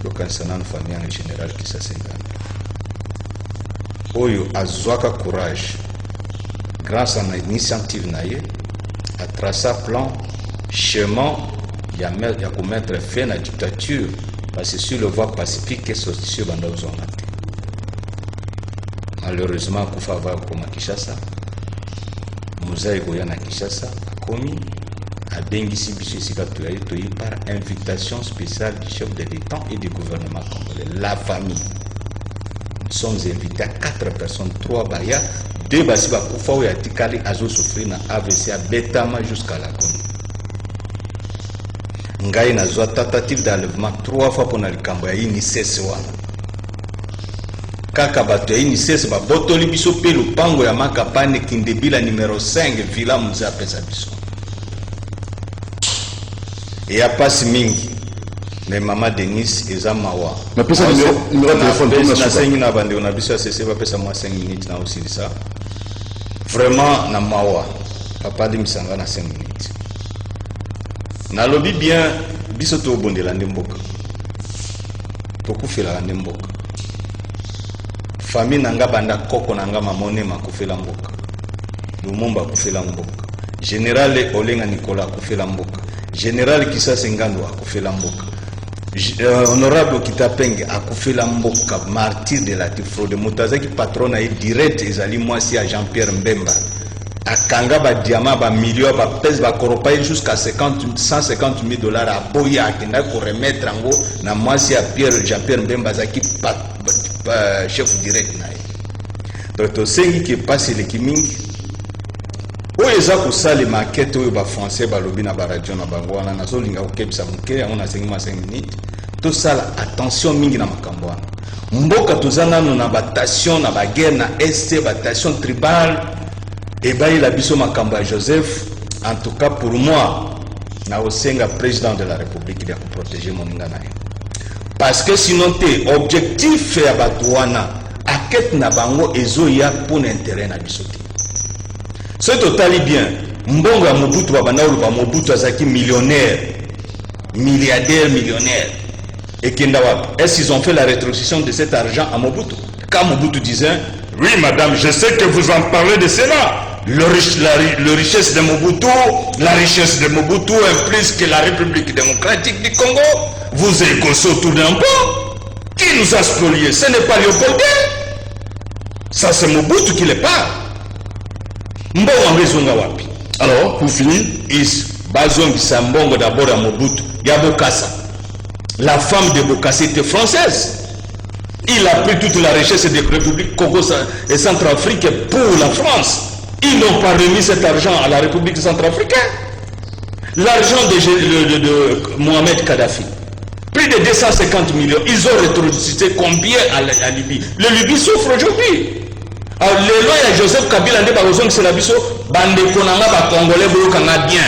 lokanisana na famille en général Kissa Singando oyo azwaka courage grâce à l'initiative naie à tracer plan chemin ya commettre fin à la dictature parce que sur le voie pacifique que solution banda uzonga te. Malheureusement kufa va koma Kinshasa Muzai goya na Kinshasa akomi a Bengisi Bissi par invitation spéciale du chef de l'État et du gouvernement congolais. La famille. Nous sommes invités à 4 personnes, 3 Baya, 2 Basiba Koufa ou Yatikali Azo souffrir na AVC à Betama jusqu'à la Gombe. Ngai na zwa tentative d'enlèvement 3 fois pour na likambo ya ini sese wana. kaka bato ya INSS babotoli biso pe lupango ya Makapane Kindebila numéro 5 villa Muza pesa biso et ya pasi mingi mais mama Denis eza mawa mais pesa numéro téléphone na sengi na bande on a biso cessé ba pesa moi 5 minutes na aussi ça vraiment na mawa papa de misanga na 5 minutes na lobi bien biso to bondela ndemboka to kufela ndemboka famille nanga banda koko nanga mamone makufela mboka Lumumba kufela mboka général Olenga Nicolas kufela mboka général Kisase Ngando akufela mboka honorable Kitapenge akufela mboka martyr de la fraude mutazaki patron et direct ezali mwasi à Jean-Pierre Mbemba akanga ba diamant ba millions ba pèse ba koropa jusqu'à 150 000 dollars à boya akenda ko remettre ngo na mwasi à Jean-Pierre Mbemba zaki chef direct na donc to sengi qui passe le kimingi o eza ko sale maquette o ba français ba lobi na ba radio na bango wana na so linga ko kepsa muke on a 5 minutes to sala attention mingi na makambo wana mboka tozana na batation na ba guerre na est batation tribal et bayi la biso makambo ya Joseph en tout cas pour moi na osenga président de la République de protéger mon ngana parce que sinon te objectif ya batouana aket na bango ezoya pour intérêt na biso te c'est totally bien mbongo ya Mobutu babanda oluba Mobutu azaki millionnaire milliardaire millionnaire et kenda wapi est-ce qu'ils ont fait la rétrocession de cet argent à Mobutu quand Mobutu disait oui madame je sais que vous en parlez de cela le richesse de Mobutu la richesse de Mobutu est plus que la République démocratique du Congo. Vous êtes gossé autour d'un pot. Qui nous a spoliés? Ce n'est pas Léopold. Ça c'est Mobutu qui le parle. Alors, pour finir, Bazongi Sambongo d'abord à Mobutu. Yabokassa. La femme de Bokassa était française. Il a pris toute la richesse des républiques Congo et Centrafrique pour la France. Ils n'ont pas remis cet argent à la République centrafricaine. L'argent de Mohamed Kadhafi, plus de 250 millions, ils ont rétrocédé combien à Libye? Le Libye souffre aujourd'hui. Alors, les lois de Joseph Kabila, c'est la biso, bande konanga ba Congolais, boyokanga bien.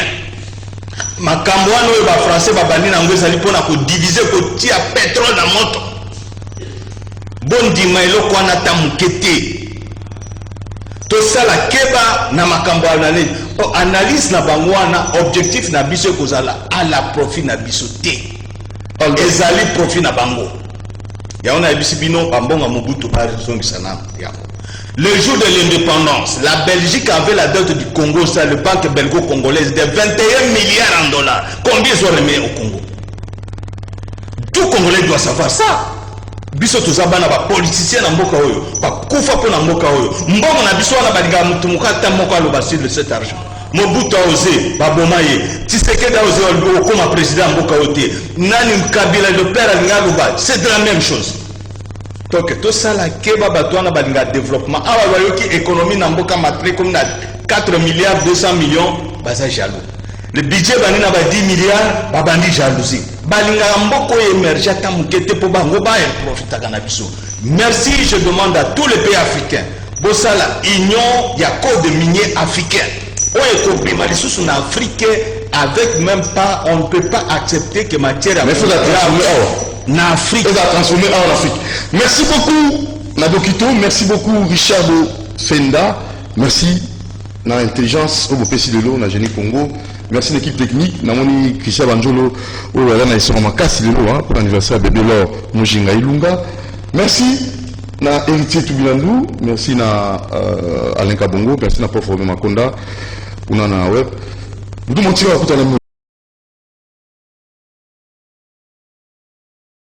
Makambouano et ba Français, ba bandi na ngwe sali pona ko diviser ko tia pétrole na moto. Bondi mailo kwa na tamukete. To sala keba na makambo analyse analyse na bangwana objectif na biso kozala à la profit na biso te ezali profit na bango ya ona bisi bino bambonga Mobutu ba zongisa na yako le jour de l'indépendance la Belgique avait la dette du Congo ça le banque belgo-congolaise de 21 milliards en dollars combien ils ont remis au Congo tout Congolais doit savoir ça biso tozabana ba politicien na mboka oyo ba kufa po na mboka oyo mbongo na biso na balinga mutu mukata moko alo basile de cet argent Mobutu a osé babomaye Tshisekedi a osé comme président mboka ote nani Kabila le père alinga luba c'est de la même chose donc tout ça la keba batwana balinga développement awa bayoki économie na mboka matre comme na 4 milliards 200 millions baza jaloux le budget banina ba 10 milliards babandi jalousie balinga mboko émerger ta mukete po bango ba profita kana biso merci je demande à tous les pays africains bosala union ya code minier africain oye ko bima lisusu na Afrique avec même pas on ne peut pas accepter que matière mais faut la transformer na Afrique faut la transformer en Afrique. Merci beaucoup Nabokito, merci beaucoup Richard Fenda, merci na intelligence au PC de l'eau na génie Congo. Merci l'équipe technique. Namoni Christian Banjolo au Rana Isoma Makasi de l'eau pour l'anniversaire de Bébélor Mojinga Ilunga. Merci na héritier Tubilandou, merci na Alain Kabongo, merci na Prof Makonda, on en a web. Vous demandez à